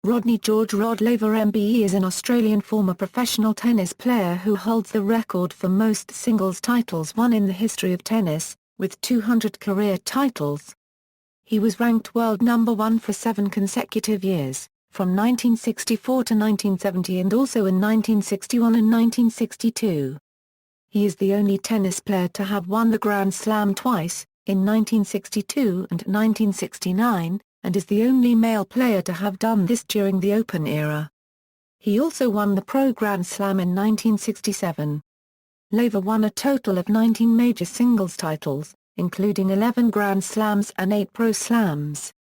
Rodney George. Laver MBE is an Australian former professional tennis player who holds the record for most singles titles won in the history of tennis, with 200 career titles. He was ranked world number 1 for 7 consecutive years, from 1964 to 1970 and also in 1961 and 1962. He is the only tennis player to have won the Grand Slam twice, in 1962 and 1969, and is the only male player to have done this during the Open era. He also won the Pro Grand Slam in 1967. Laver won a total of 19 major singles titles, including 11 Grand Slams and 8 Pro Slams.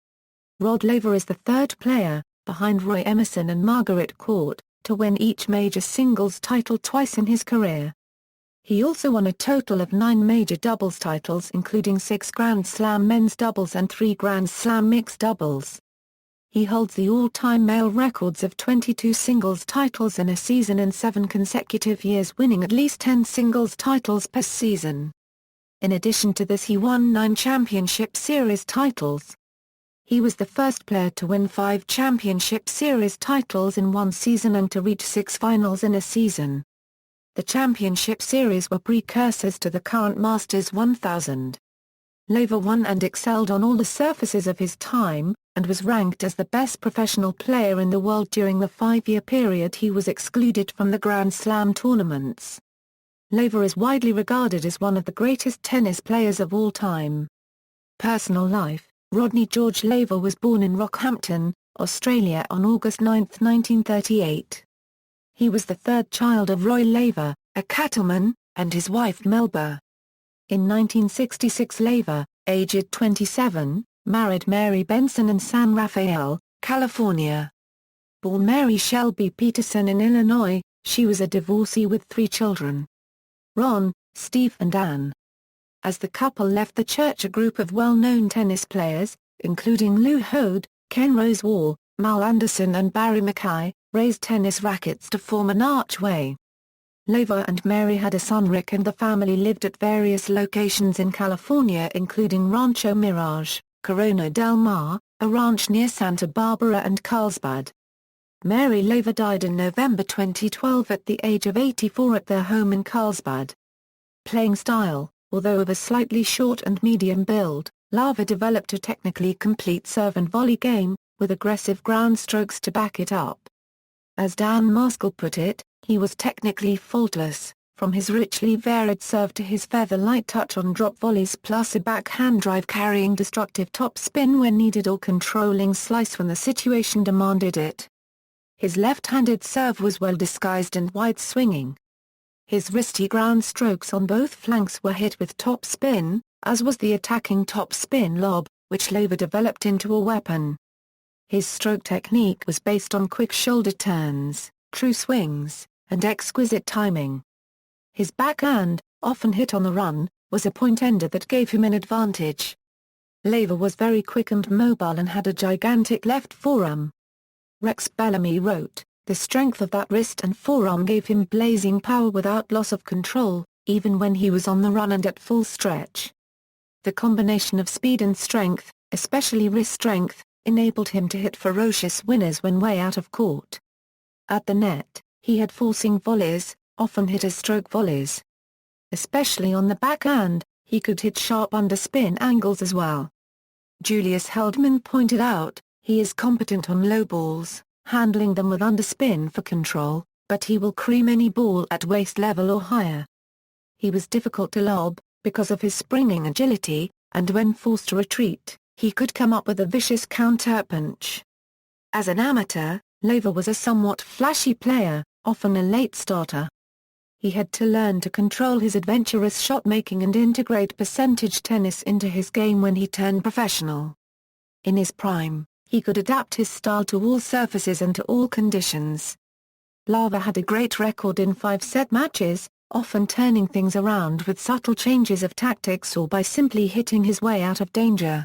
Rod Laver is the third player, behind Roy Emerson and Margaret, to win each major singles title twice in his career. He also won a total of 9 major doubles titles, including 6 Grand Slam men's doubles and 3 Grand Slam mixed doubles. He holds the all-time male records of 22 singles titles in a season and 7 consecutive years, winning at least 10 singles titles per season. In addition to this, he won 9 championship series titles. He was the first player to win 5 championship series titles in one season and to reach 6 finals in a season. The championship series were precursors to the current Masters 1000. Laver won and excelled on all the surfaces of his time, and was ranked as the best professional player in the world during the 5-year period he was excluded from the Grand Slam tournaments. Laver is widely regarded as one of the greatest tennis players of all time. Personal life. Rodney George Laver was born in Rockhampton, Australia on August 9, 1938. He was the third child of Roy Laver, a cattleman, and his wife Melba. In 1966 Laver, aged 27, married Mary Benson in San Rafael, California. Born Mary Shelby Peterson in Illinois, she was a divorcee with 3 children: Ron, Steve and Ann. As the couple left the church, a group of well-known tennis players, including Lou Hode, Ken Rosewall, Mal Anderson and Barry Mackay, raised tennis rackets to form an archway. Laver and Mary had a son Rick, and the family lived at various locations in California, including Rancho Mirage, Corona del Mar, a ranch near Santa Barbara, and Carlsbad. Mary Laver died in November 2012 at the age of 84 at their home in Carlsbad. Playing style. Although of a slightly short and medium build, Laver developed a technically complete serve and volley game, with aggressive ground strokes to back it up. As Dan Maskell put it, he was technically faultless, from his richly varied serve to his feather-light touch on drop volleys, plus a backhand drive carrying destructive top spin when needed or controlling slice when the situation demanded it. His left-handed serve was well disguised and wide-swinging. His wristy ground strokes on both flanks were hit with top spin, as was the attacking top spin lob, which Laver developed into a weapon. His stroke technique was based on quick shoulder turns, true swings, and exquisite timing. His backhand, often hit on the run, was a point-ender that gave him an advantage. Laver was very quick and mobile and had a gigantic left forearm. Rex Bellamy wrote, "The strength of that wrist and forearm gave him blazing power without loss of control, even when he was on the run and at full stretch. The combination of speed and strength, especially wrist strength, enabled him to hit ferocious winners when way out of court. At the net, he had forcing volleys, often hit as stroke volleys. Especially on the backhand, he could hit sharp underspin angles as well." Julius Heldman pointed out, "He is competent on low balls, handling them with underspin for control, but he will cream any ball at waist level or higher. He was difficult to lob, because of his springing agility, and when forced to retreat, he could come up with a vicious counterpunch." As an amateur, Laver was a somewhat flashy player, often a late starter. He had to learn to control his adventurous shot-making and integrate percentage tennis into his game when he turned professional. In his prime, he could adapt his style to all surfaces and to all conditions. Laver had a great record in 5-set matches, often turning things around with subtle changes of tactics or by simply hitting his way out of danger.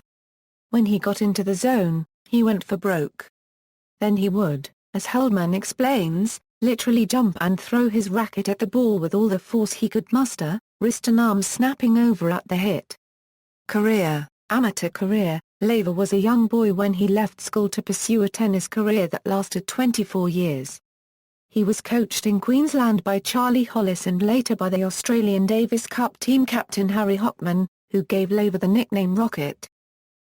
When he got into the zone, he went for broke. Then he would, as Heldman explains, literally jump and throw his racket at the ball with all the force he could muster, wrist and arm snapping over at the hit. Career. Amateur career. Laver was a young boy when he left school to pursue a tennis career that lasted 24 years. He was coached in Queensland by Charlie Hollis and later by the Australian Davis Cup team captain Harry Hockman, who gave Laver the nickname Rocket.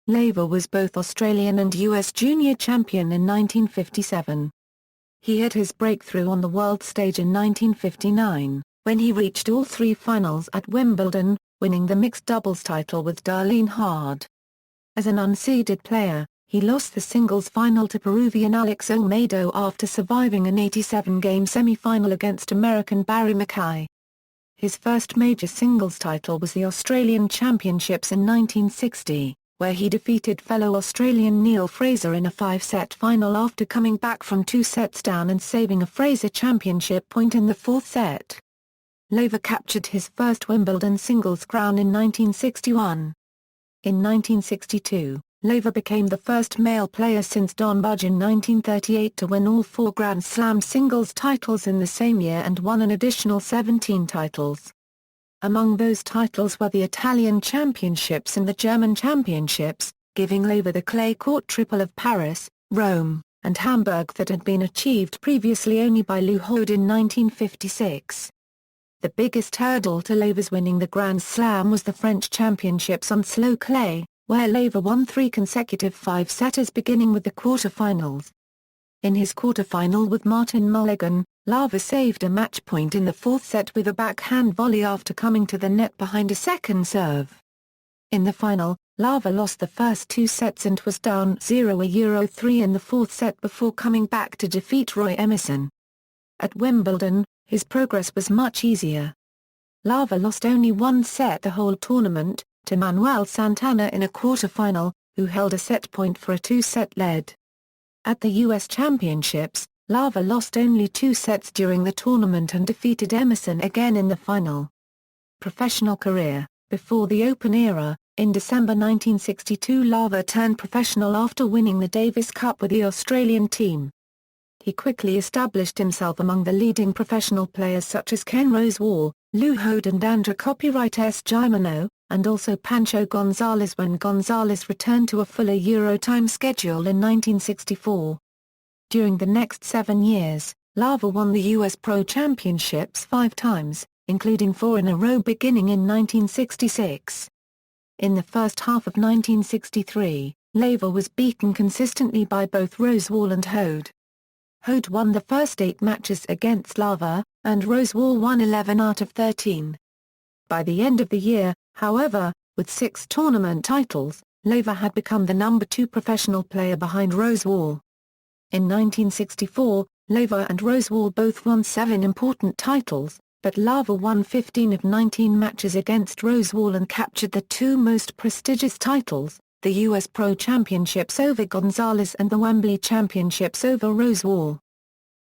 Laver was both Australian and US junior champion in 1957. He had his breakthrough on the world stage in 1959, when he reached all three finals at Wimbledon, winning the mixed doubles title with Darlene Hard. As an unseeded player, he lost the singles final to Peruvian Alex Olmedo after surviving an 87-game semi-final against American Barry McKay. His first major singles title was the Australian Championships in 1960, where he defeated fellow Australian Neil Fraser in a 5-set final after coming back from 2 sets down and saving a Fraser championship point in the 4th set. Laver captured his first Wimbledon singles crown in 1961. In 1962, Laver became the first male player since Don Budge in 1938 to win all 4 Grand Slam singles titles in the same year and won an additional 17 titles. Among those titles were the Italian Championships and the German Championships, giving Laver the clay court triple of Paris, Rome, and Hamburg that had been achieved previously only by Lou Hode in 1956. The biggest hurdle to Laver's winning the Grand Slam was the French Championships on slow clay, where Laver won 3 consecutive 5-setters beginning with the quarter-finals. In his quarter-final with Martin Mulligan, Laver saved a match point in the 4th set with a backhand volley after coming to the net behind a second serve. In the final, Laver lost the first 2 sets and was down 0-3 in the 4th set before coming back to defeat Roy Emerson. At Wimbledon, his progress was much easier. Laver lost only 1 set the whole tournament, to Manuel Santana in a quarter-final, who held a set point for a 2-set lead. At the U.S. Championships, Laver lost only 2 sets during the tournament and defeated Emerson again in the final. Professional career. Before the Open era, in December 1962 Laver turned professional after winning the Davis Cup with the Australian team. He quickly established himself among the leading professional players such as Ken Rosewall, Lou Hode and Andra Copyright S. Gimeno, and also Pancho Gonzalez when Gonzalez returned to a fuller Euro time schedule in 1964. During the next 7 years, Laver won the U.S. Pro Championships 5 times, including 4 in a row beginning in 1966. In the first half of 1963, Laver was beaten consistently by both Rosewall and Hode. Hode won the first 8 matches against Laver, and Rosewall won 11 out of 13. By the end of the year, however, with 6 tournament titles, Laver had become the number 2 professional player behind Rosewall. In 1964, Laver and Rosewall both won 7 important titles, but Laver won 15 of 19 matches against Rosewall and captured the 2 most prestigious titles, the U.S. Pro Championships over Gonzalez and the Wembley Championships over Rosewall.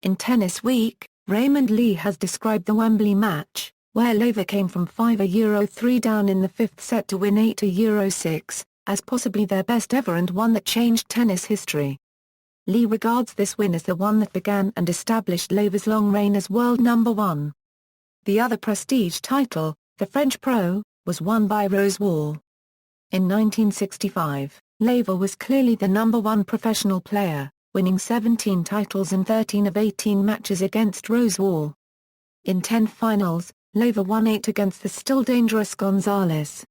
In Tennis Week, Raymond Lee has described the Wembley match, where Laver came from 5-3 down in the 5th set to win 8-6, as possibly their best ever and one that changed tennis history. Lee regards this win as the one that began and established Laver's long reign as world number 1. The other prestige title, the French Pro, was won by Rosewall. In 1965, Laver was clearly the number 1 professional player, winning 17 titles in 13 of 18 matches against Rosewall. In 10 finals, Laver won 8 against the still dangerous Gonzalez.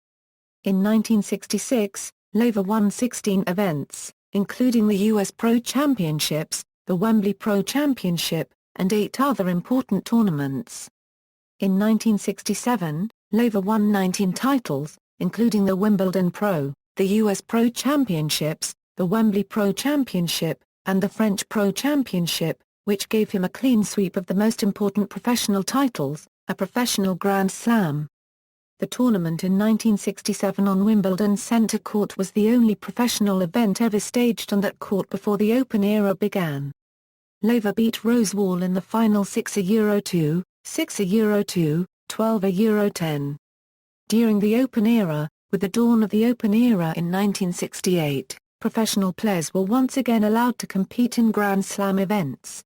In 1966, Laver won 16 events, including the U.S. Pro Championships, the Wembley Pro Championship, and 8 other important tournaments. In 1967, Laver won 19 titles, including the Wimbledon Pro, the U.S. Pro Championships, the Wembley Pro Championship, and the French Pro Championship, which gave him a clean sweep of the most important professional titles, a professional Grand Slam. The tournament in 1967 on Wimbledon Centre Court was the only professional event ever staged on that court before the Open era began. Laver beat Rosewall in the final 6-2, 6-2, 12-10. During the Open era, with the dawn of the Open era in 1968, professional players were once again allowed to compete in Grand Slam events.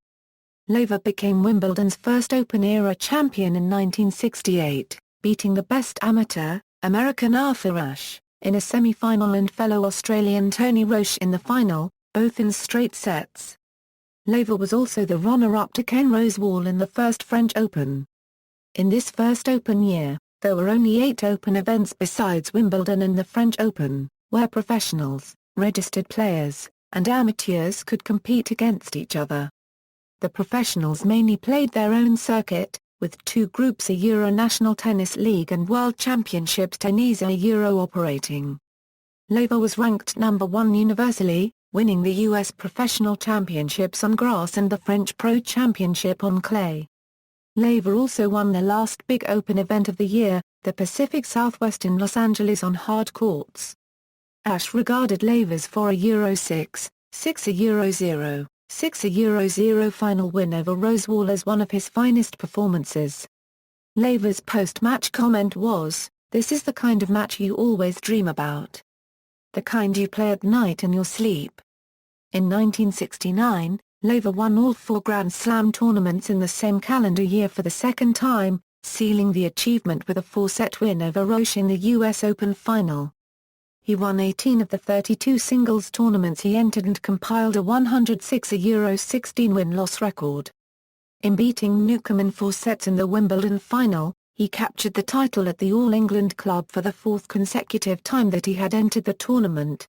Laver became Wimbledon's first Open era champion in 1968, beating the best amateur, American Arthur Ashe. in a semi-final and fellow Australian Tony Roche in the final, both in straight sets. Laver was also the runner-up to Ken Rosewall in the first French Open. In this first Open year, there were only 8 Open events besides Wimbledon and the French Open, where professionals, registered players, and amateurs could compete against each other. The professionals mainly played their own circuit, with 2 groups, a Euro National Tennis League and World Championships Tennis a Euro operating. Laver was ranked number 1 universally, winning the US Professional Championships on grass and the French Pro Championship on clay. Laver also won the last big Open event of the year, the Pacific Southwest in Los Angeles on hard courts. Ashe regarded Laver's 4 Euro 6, 6 Euro 0, 6 Euro 0 final win over Rosewall as one of his finest performances. Laver's post-match comment was, "This is the kind of match you always dream about. The kind you play at night in your sleep." In 1969, Laver won all 4 Grand Slam tournaments in the same calendar year for the second time, sealing the achievement with a 4-set win over Roche in the US Open final. He won 18 of the 32 singles tournaments he entered and compiled a 106 Euro 16 win-loss record. In beating Newcombe in 4 sets in the Wimbledon final, he captured the title at the All England Club for the 4th consecutive time that he had entered the tournament.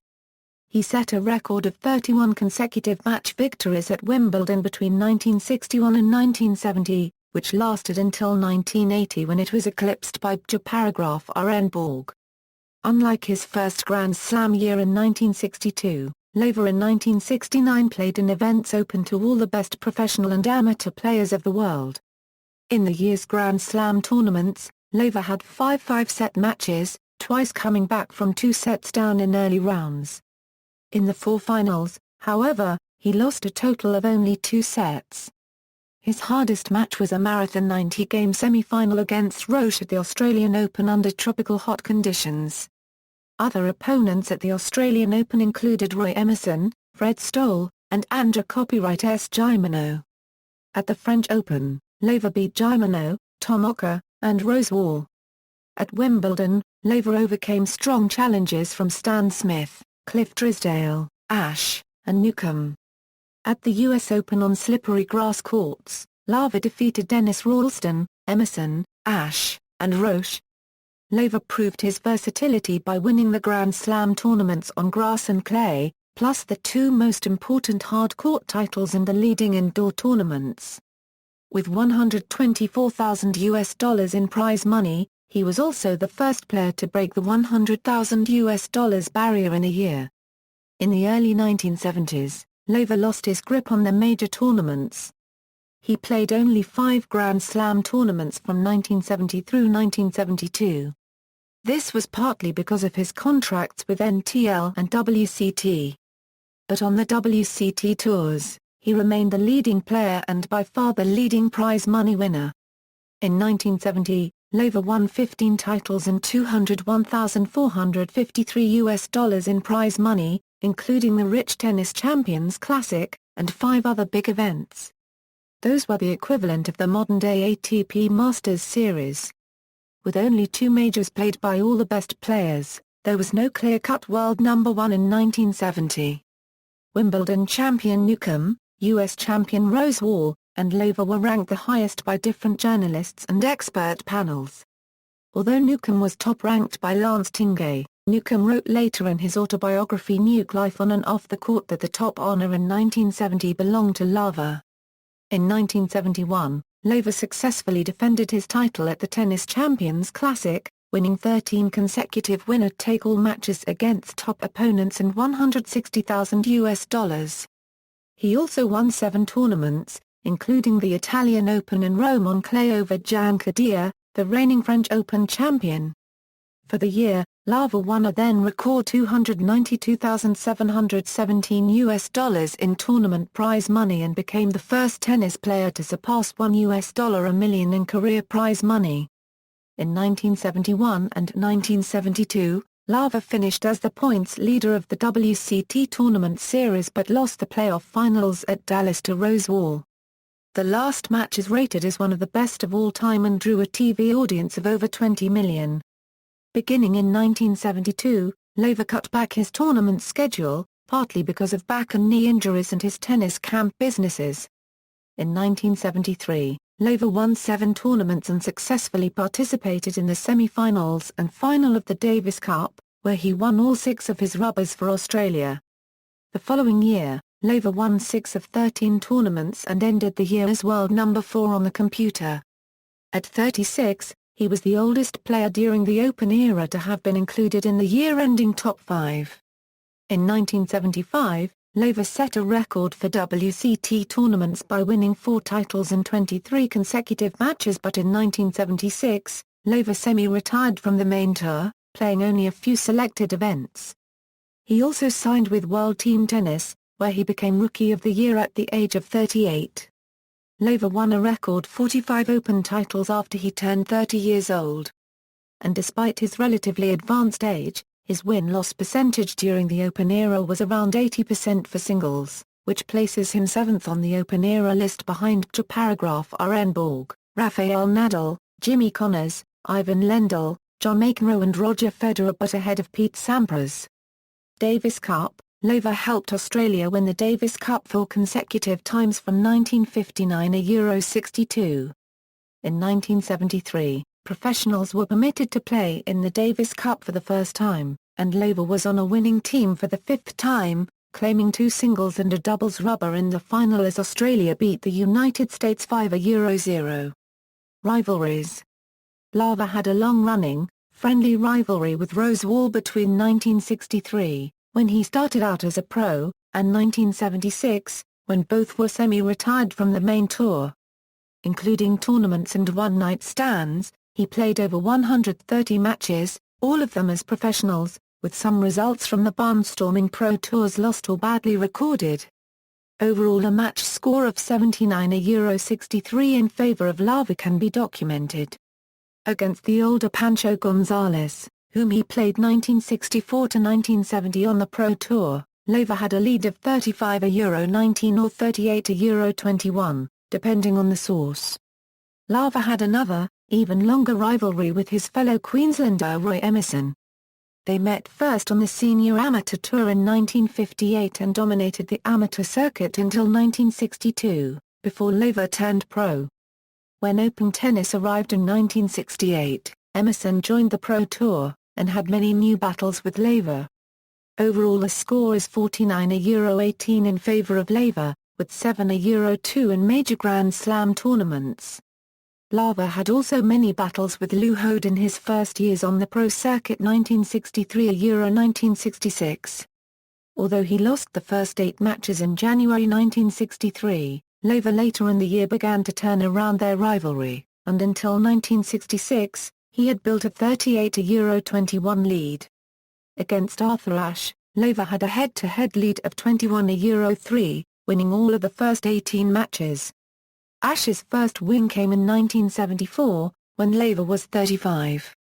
He set a record of 31 consecutive match victories at Wimbledon between 1961 and 1970, which lasted until 1980 when it was eclipsed by Paragraph RN Borg. Unlike his first Grand Slam year in 1962, Laver in 1969 played in events open to all the best professional and amateur players of the world. In the year's Grand Slam tournaments, Laver had 5 5-set matches, twice coming back from 2 sets down in early rounds. In the 4 finals, however, he lost a total of only 2 sets. His hardest match was a marathon 90-game semi-final against Roche at the Australian Open under tropical hot conditions. Other opponents at the Australian Open included Roy Emerson, Fred Stoll, and Andra Copyright S. Gimeno. At the French Open, Laver beat Gimeno, Tom Ocker, and Rosewall. At Wimbledon, Laver overcame strong challenges from Stan Smith, Cliff Drysdale, Ashe, and Newcombe. At the US Open on slippery grass courts, Laver defeated Dennis Ralston, Emerson, Ashe, and Roche. Laver proved his versatility by winning the Grand Slam tournaments on grass and clay, plus the 2 most important hard-court titles and the leading indoor tournaments. With $124,000 in prize money, he was also the first player to break the $100,000 barrier in a year. In the early 1970s, Laver lost his grip on the major tournaments. He played only 5 Grand Slam tournaments from 1970 through 1972. This was partly because of his contracts with NTL and WCT. But on the WCT tours, he remained the leading player and by far the leading prize money winner. In 1970, Laver won 15 titles and $201,453 in prize money, including the Rich Tennis Champions Classic, and 5 other big events. Those were the equivalent of the modern-day ATP Masters Series. With only 2 majors played by all the best players, there was no clear-cut world number 1 in 1970. Wimbledon champion Newcombe, US champion Rosewall, and Laver were ranked the highest by different journalists and expert panels. Although Newcombe was top-ranked by Lance Tingay, Newcombe wrote later in his autobiography Nuke Life on and Off the Court that the top honor in 1970 belonged to Laver. In 1971, Laver successfully defended his title at the Tennis Champions Classic, winning 13 consecutive winner-take-all matches against top opponents and $160,000. He also won 7 tournaments, including the Italian Open in Rome on clay over Jan Kadia, the reigning French Open champion. For the year, Laver won a then-record $292,717 in tournament prize money and became the first tennis player to surpass $1 million in career prize money. In 1971 and 1972, Laver finished as the points leader of the WCT tournament series but lost the playoff finals at Dallas to Rosewall. The last match is rated as one of the best of all time and drew a TV audience of over 20 million. Beginning in 1972, Laver cut back his tournament schedule, partly because of back and knee injuries and his tennis camp businesses. In 1973, Laver won 7 tournaments and successfully participated in the semi-finals and final of the Davis Cup, where he won all 6 of his rubbers for Australia. The following year, Laver won 6 of 13 tournaments and ended the year as world number 4 on the computer. At 36, he was the oldest player during the Open era to have been included in the year-ending top 5. In 1975, Laver set a record for WCT tournaments by winning 4 titles in 23 consecutive matches, but in 1976, Laver semi-retired from the main tour, playing only a few selected events. He also signed with World Team Tennis, where he became Rookie of the Year at the age of 38. Laver won a record 45 Open titles after he turned 30 years old. And despite his relatively advanced age, his win-loss percentage during the Open era was around 80% for singles, which places him 7th on the Open era list behind Telegraph Borg, Rafael Nadal, Jimmy Connors, Ivan Lendl, John McEnroe and Roger Federer, but ahead of Pete Sampras. Davis Cup. Laver helped Australia win the Davis Cup 4 consecutive times from 1959 to Euro 62. In 1973, professionals were permitted to play in the Davis Cup for the first time, and Laver was on a winning team for the 5th time, claiming 2 singles and a doubles rubber in the final as Australia beat the United States 5-0. Rivalries. Laver had a long-running, friendly rivalry with Rose Wall between 1963, when he started out as a pro, and 1976, when both were semi-retired from the main tour. Including tournaments and one-night stands, he played over 130 matches, all of them as professionals, with some results from the barnstorming pro tours lost or badly recorded. Overall, a match score of 79-63 in favor of Laver can be documented. Against the older Pancho Gonzalez, whom he played 1964-1970 on the Pro Tour, Laver had a lead of 35-19 or 38-21, depending on the source. Laver had another, even longer rivalry with his fellow Queenslander Roy Emerson. They met first on the Senior Amateur Tour in 1958 and dominated the amateur circuit until 1962, before Laver turned pro. When Open tennis arrived in 1968, Emerson joined the Pro Tour, and had many new battles with Laver. Overall the score is 49-18 in favor of Laver, with 7-2 in major Grand Slam tournaments. Laver had also many battles with Lou Hode in his first years on the pro circuit 1963-1966. Although he lost the first 8 matches in January 1963, Laver later in the year began to turn around their rivalry, and until 1966, he had built a 38-21 lead. Against Arthur Ashe, Laver had a head-to-head lead of 21-3, winning all of the first 18 matches. Ashe's first win came in 1974, when Laver was 35.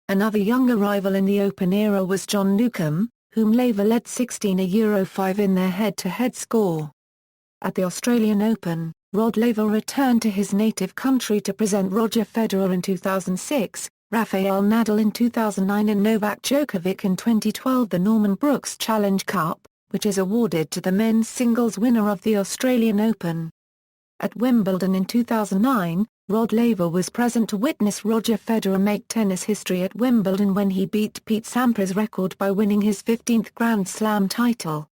Another younger rival in the Open era was John Newcombe, whom Laver led 16-5 in their head-to-head score. At the Australian Open, Rod Laver returned to his native country to present Roger Federer in 2006, Rafael Nadal in 2009 and Novak Djokovic in 2012 the Norman Brooks Challenge Cup, which is awarded to the men's singles winner of the Australian Open. At Wimbledon in 2009, Rod Laver was present to witness Roger Federer make tennis history at Wimbledon when he beat Pete Sampras' record by winning his 15th Grand Slam title.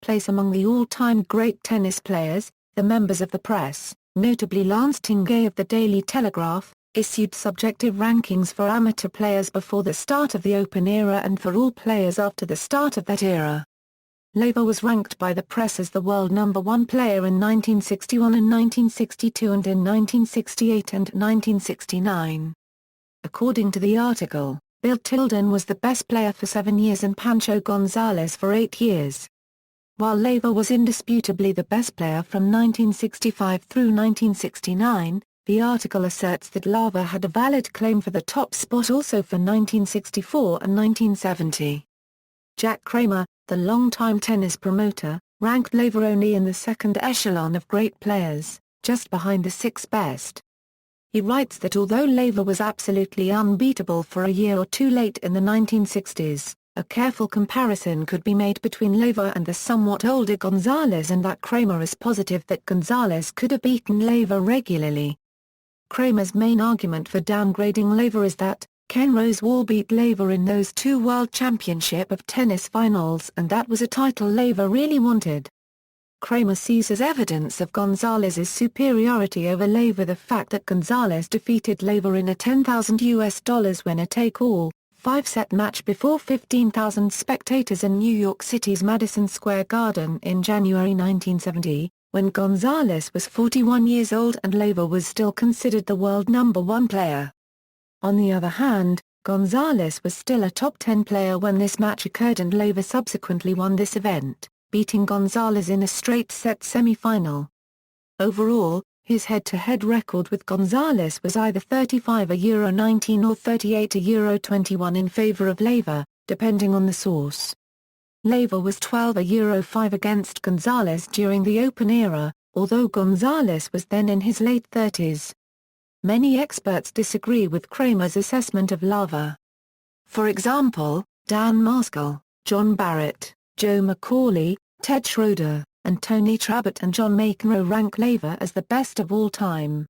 Place among the all-time great tennis players, the members of the press, notably Lance Tingay of the Daily Telegraph, issued subjective rankings for amateur players before the start of the Open era and for all players after the start of that era. Laver was ranked by the press as the world number 1 player in 1961 and 1962 and in 1968 and 1969. According to the article, Bill Tilden was the best player for 7 years and Pancho Gonzalez for 8 years. While Laver was indisputably the best player from 1965 through 1969, the article asserts that Laver had a valid claim for the top spot also for 1964 and 1970. Jack Kramer, the longtime tennis promoter, ranked Laver only in the second echelon of great players, just behind the 6 best. He writes that although Laver was absolutely unbeatable for a year or two late in the 1960s, A careful comparison could be made between Laver and the somewhat older Gonzalez, and that Kramer is positive that Gonzalez could have beaten Laver regularly. Kramer's main argument for downgrading Laver is that Ken Rosewall beat Laver in those two World Championship of Tennis finals, and that was a title Laver really wanted. Kramer sees as evidence of Gonzalez's superiority over Laver the fact that Gonzalez defeated Laver in a $10,000 winner-take-all, 5-set match before 15,000 spectators in New York City's Madison Square Garden in January 1970, when Gonzalez was 41 years old and Laver was still considered the world #1 player. On the other hand, Gonzalez was still a top 10 player when this match occurred, and Laver subsequently won this event, beating Gonzalez in a straight-set semi-final. Overall, his head-to-head record with Gonzalez was either 35-19 or 38-21 in favor of Laver, depending on the source. Laver was 12-5 against Gonzalez during the Open era, although Gonzalez was then in his late 30s. Many experts disagree with Kramer's assessment of Laver. For example, Dan Maskell, John Barrett, Joe McCauley, Ted Schroeder, and Tony Trabert and John McEnroe rank Laver as the best of all time.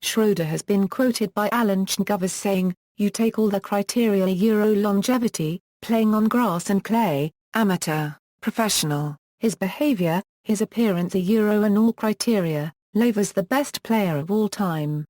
Schroeder has been quoted by Alan Chngov as saying, "You take all the criteria longevity, playing on grass and clay, amateur, professional, his behavior, his appearance and all criteria, Laver's the best player of all time."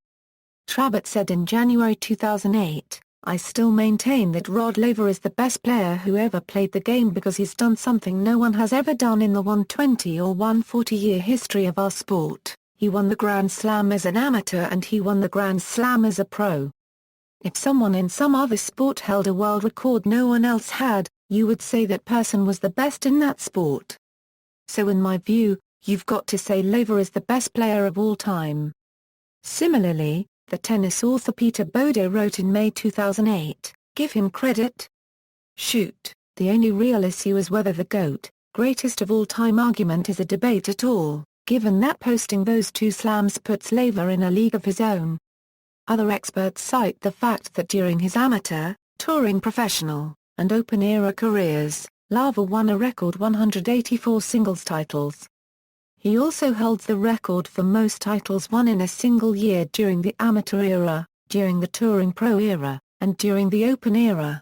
Trabert said in January 2008, "I still maintain that Rod Laver is the best player who ever played the game because he's done something no one has ever done in the 120 or 140-year history of our sport. He won the Grand Slam as an amateur and he won the Grand Slam as a pro. If someone in some other sport held a world record no one else had, you would say that person was the best in that sport. So in my view, you've got to say Laver is the best player of all time." Similarly, the tennis author Peter Bode wrote in May 2008, "Give him credit? Shoot, the only real issue is whether the GOAT, greatest of all time argument is a debate at all, given that posting those two slams puts Laver in a league of his own." Other experts cite the fact that during his amateur, touring professional, and open-era careers, Laver won a record 184 singles titles. He also holds the record for most titles won in a single year during the amateur era, during the touring pro era, and during the open era.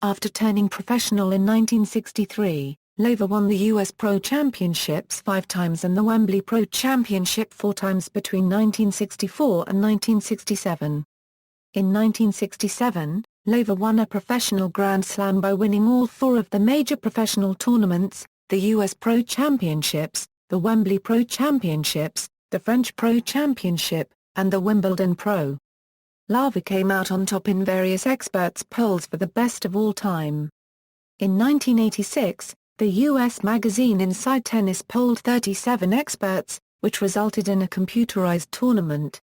After turning professional in 1963, Laver won the U.S. Pro Championships 5 times and the Wembley Pro Championship 4 times between 1964 and 1967. In 1967, Laver won a professional Grand Slam by winning all 4 of the major professional tournaments, the U.S. Pro Championships, the Wembley Pro Championships, the French Pro Championship, and the Wimbledon Pro. Laver came out on top in various experts' polls for the best of all time. In 1986, the U.S. magazine Inside Tennis polled 37 experts, which resulted in a computerized tournament.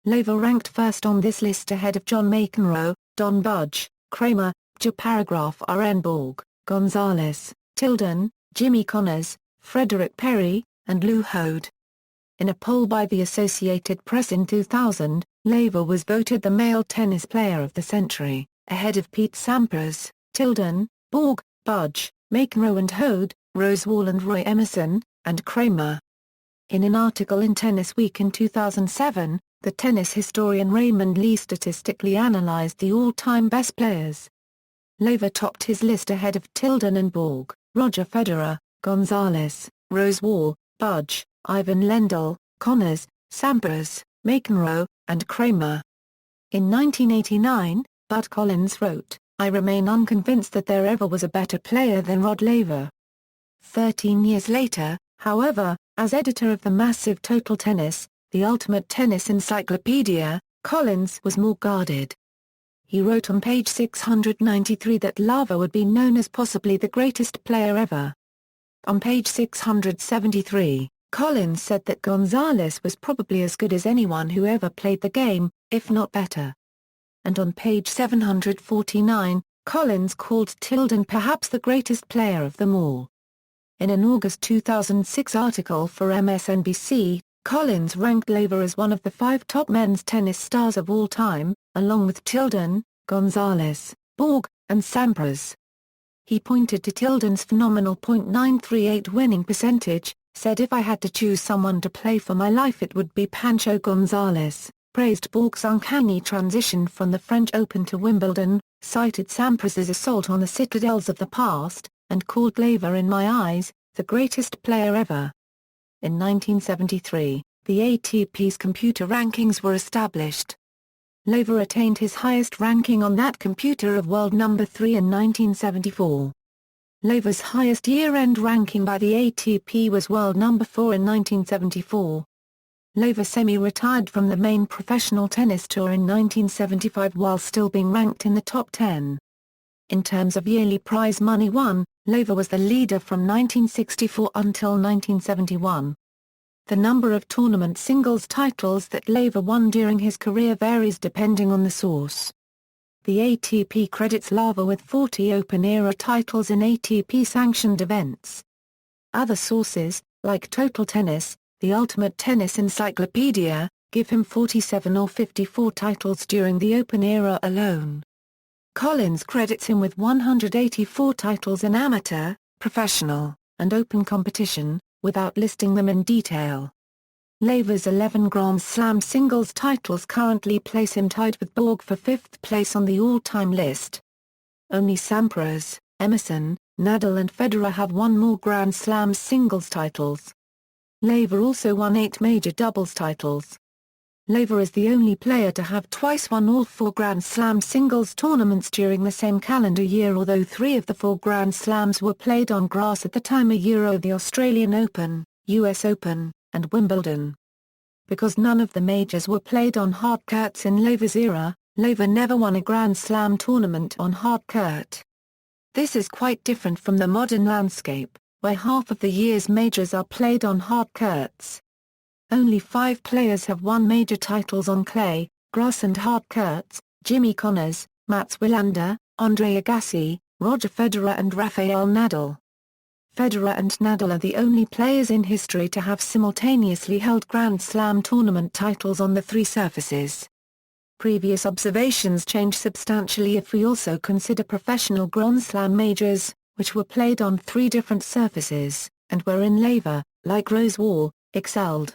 Laver ranked first on this list ahead of John McEnroe, Don Budge, Kramer, J. Paragraph R.N. Borg, Gonzalez, Tilden, Jimmy Connors, Frederick Perry, and Lou Hode. In a poll by the Associated Press in 2000, Laver was voted the male tennis player of the century, ahead of Pete Sampras, Tilden, Borg, Budge, McEnroe and Hode, Rosewall and Roy Emerson, and Kramer. In an article in Tennis Week in 2007, the tennis historian Raymond Lee statistically analyzed the all-time best players. Laver topped his list ahead of Tilden and Borg, Roger Federer, Gonzalez, Rosewall, Budge, Ivan Lendl, Connors, Sampras, McEnroe, and Kramer. In 1989, Bud Collins wrote, "I remain unconvinced that there ever was a better player than Rod Laver." 13 years later, however, as editor of the massive Total Tennis, the ultimate tennis encyclopedia, Collins was more guarded. He wrote on page 693 that Laver would be known as possibly the greatest player ever. On page 673, Collins said that Gonzalez was probably as good as anyone who ever played the game, if not better. And on page 749, Collins called Tilden perhaps the greatest player of them all. In an August 2006 article for MSNBC, Collins ranked Laver as one of the 5 top men's tennis stars of all time, along with Tilden, Gonzalez, Borg, and Sampras. he pointed to Tilden's phenomenal .938 winning percentage, said if I had to choose someone to play for my life it would be Pancho Gonzalez, praised Borg's uncanny transition from the French Open to Wimbledon, cited Sampras's assault on the citadels of the past, and called Laver in my eyes, the greatest player ever. In 1973, the ATP's computer rankings were established. Laver attained his highest ranking on that computer of world number 3 in 1974. Laver's highest year-end ranking by the ATP was world number 4 in 1974. Laver semi-retired from the main professional tennis tour in 1975 while still being ranked in the top 10. In terms of yearly prize money won, Laver was the leader from 1964 until 1971. The number of tournament singles titles that Laver won during his career varies depending on the source. The ATP credits Laver with 40 Open-era titles in ATP-sanctioned events. Other sources, like Total Tennis, the Ultimate Tennis Encyclopedia, give him 47 or 54 titles during the Open era alone. Collins credits him with 184 titles in amateur, professional, and open competition, without listing them in detail. Laver's 11 Grand Slam singles titles currently place him tied with Borg for 5th place on the all-time list. Only Sampras, Emerson, Nadal and Federer have won more Grand Slam singles titles. Laver also won 8 major doubles titles. Laver is the only player to have twice won all 4 Grand Slam singles tournaments during the same calendar year, although 3 of the 4 Grand Slams were played on grass at the time: the Australian Open, US Open, and Wimbledon. Because none of the majors were played on hard courts in Laver's era, Laver never won a Grand Slam tournament on hard court. This is quite different from the modern landscape, where half of the year's majors are played on hard courts. Only 5 players have won major titles on clay, grass and hard courts: Jimmy Connors, Mats Wilander, Andre Agassi, Roger Federer and Rafael Nadal. Federer and Nadal are the only players in history to have simultaneously held Grand Slam tournament titles on the 3 surfaces. Previous observations change substantially if we also consider professional Grand Slam majors, which were played on 3 different surfaces, and wherein Laver, like Rosewall, excelled.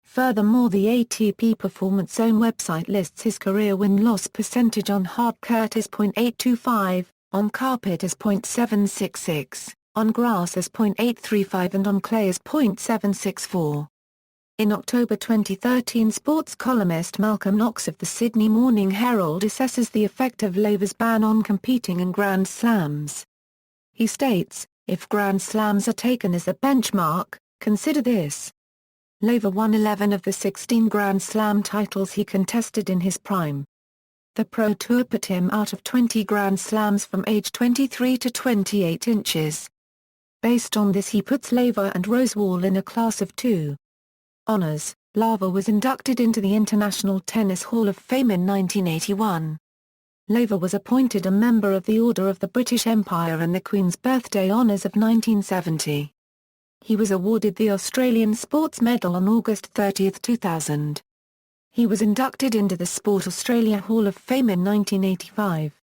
Furthermore, the ATP Performance Zone website lists his career win-loss percentage on hard court as .825, on carpet as .766, on grass as .835 and on clay as .764. In October 2013, sports columnist Malcolm Knox of the Sydney Morning Herald assesses the effect of Laver's ban on competing in Grand Slams. He states, "If Grand Slams are taken as a benchmark, consider this. Laver won 11 of the 16 Grand Slam titles he contested in his prime. The Pro Tour put him out of 20 Grand Slams from age 23 to 28 inches. Based on this, he puts Laver and Rosewall in a class of 2. Honours: Laver was inducted into the International Tennis Hall of Fame in 1981. Laver was appointed a member of the Order of the British Empire and the Queen's Birthday Honours of 1970. He was awarded the Australian Sports Medal on August 30, 2000. He was inducted into the Sport Australia Hall of Fame in 1985.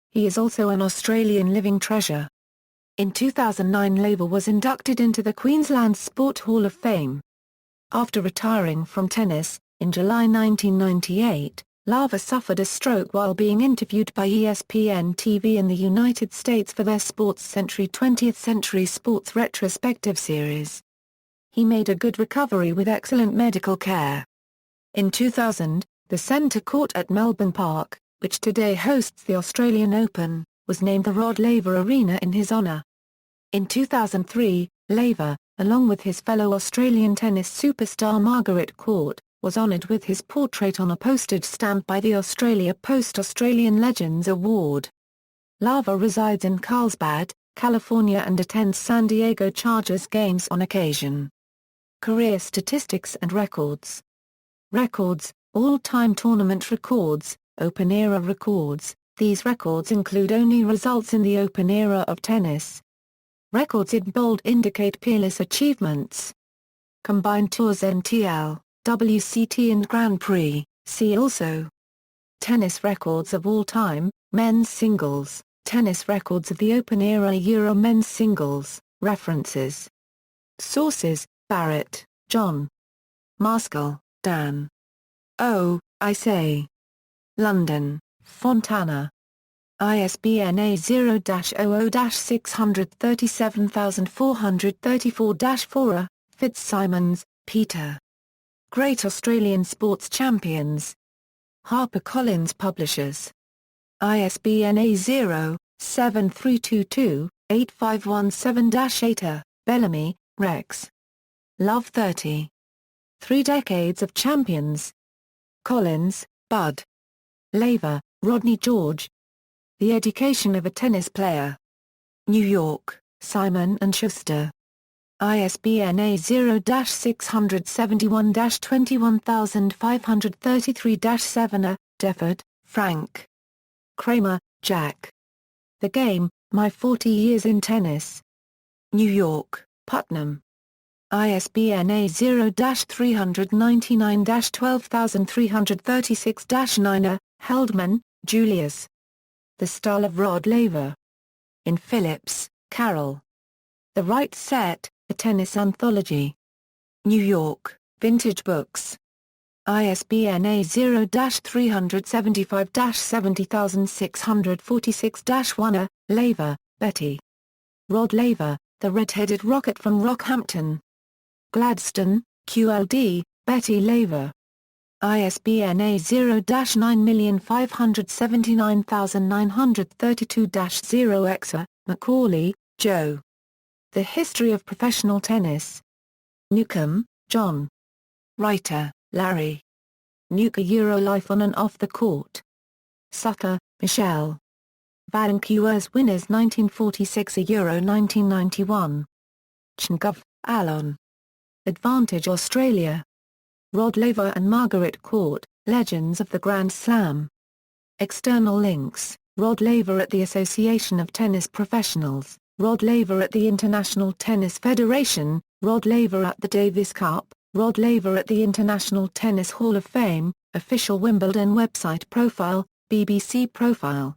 He is also an Australian living treasure. In 2009, Laver was inducted into the Queensland Sport Hall of Fame. After retiring from tennis, in July 1998, Laver suffered a stroke while being interviewed by ESPN TV in the United States for their Sports Century 20th Century Sports Retrospective series. He made a good recovery with excellent medical care. In 2000, the Centre Court at Melbourne Park, which today hosts the Australian Open, was named the Rod Laver Arena in his honour. In 2003, Laver, along with his fellow Australian tennis superstar Margaret Court, was honoured with his portrait on a postage stamp by the Australia Post Australian Legends Award. Laver resides in Carlsbad, California and attends San Diego Chargers games on occasion. Career statistics and records. Records: all-time tournament records, Open era records. These records include only results in the Open era of tennis. Records in bold indicate peerless achievements. Combined Tours NTL, WCT and Grand Prix, see also. Tennis records of all time, men's singles. Tennis records of the Open era Euro men's singles, references. Sources: Barrett, John. Maskell, Dan. Oh, I say. London, Fontana. ISBN A0-00-637434-4. Fitzsimons, Peter. Great Australian Sports Champions. HarperCollins Publishers. ISBN A0-7322-8517-8. Bellamy, Rex. Love 30. 3 Decades of Champions. Collins, Bud. Laver, Rodney George. The Education of a Tennis Player. New York, Simon & Schuster. ISBN A0-671-21533-7. Deford, Frank. Kramer, Jack. The Game, My 40 Years in Tennis. New York, Putnam. ISBN A0-399-12336-9. Heldman, Julius. The Style of Rod Laver. In Phillips, Carol. The Right Set, A Tennis Anthology. New York, Vintage Books. ISBN A0-375-70646-1. Laver, Betty. Rod Laver, The Red-Headed Rocket from Rockhampton. Gladstone, QLD, Betty Laver. ISBN A0-9579932-0. Macaulay, Joe. The History of Professional Tennis. Newcomb, John. Writer, Larry. Nuka Eurolife on and off the court. Sutter, Michelle. Vancouver's Winners 1946 Euro 1991. Chngov, Alon. Advantage Australia. Rod Laver and Margaret Court, Legends of the Grand Slam. External links: Rod Laver at the Association of Tennis Professionals, Rod Laver at the International Tennis Federation, Rod Laver at the Davis Cup, Rod Laver at the International Tennis Hall of Fame, official Wimbledon website profile, BBC profile.